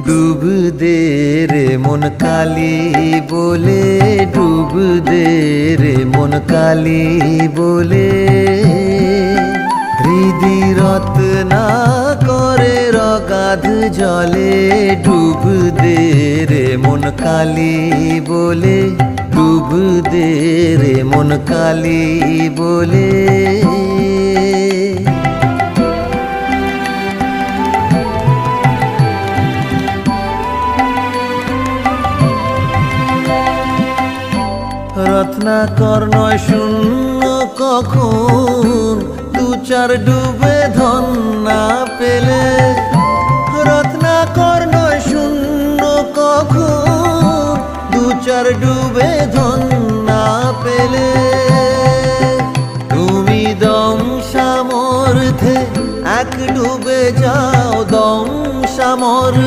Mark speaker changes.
Speaker 1: ডুব দে রে মন কালি বলে, ডুব দে রে মন কালি বলে। হৃদি রত্না করে রগাধ জলে, ডুব দে রে মন কালি বলে, ডুব দে রে মন কালি বলে। রত্নাকর নয় শূন্য কখন, দু চার ডুবে ধন না পেলে। রত্নাকর নয় শূন্য কখন, দু চার ডুবে ধন না পেলে। তুমি দম সামর্থ্যে এক ডুবে যাও, দম সামর্থ্যে।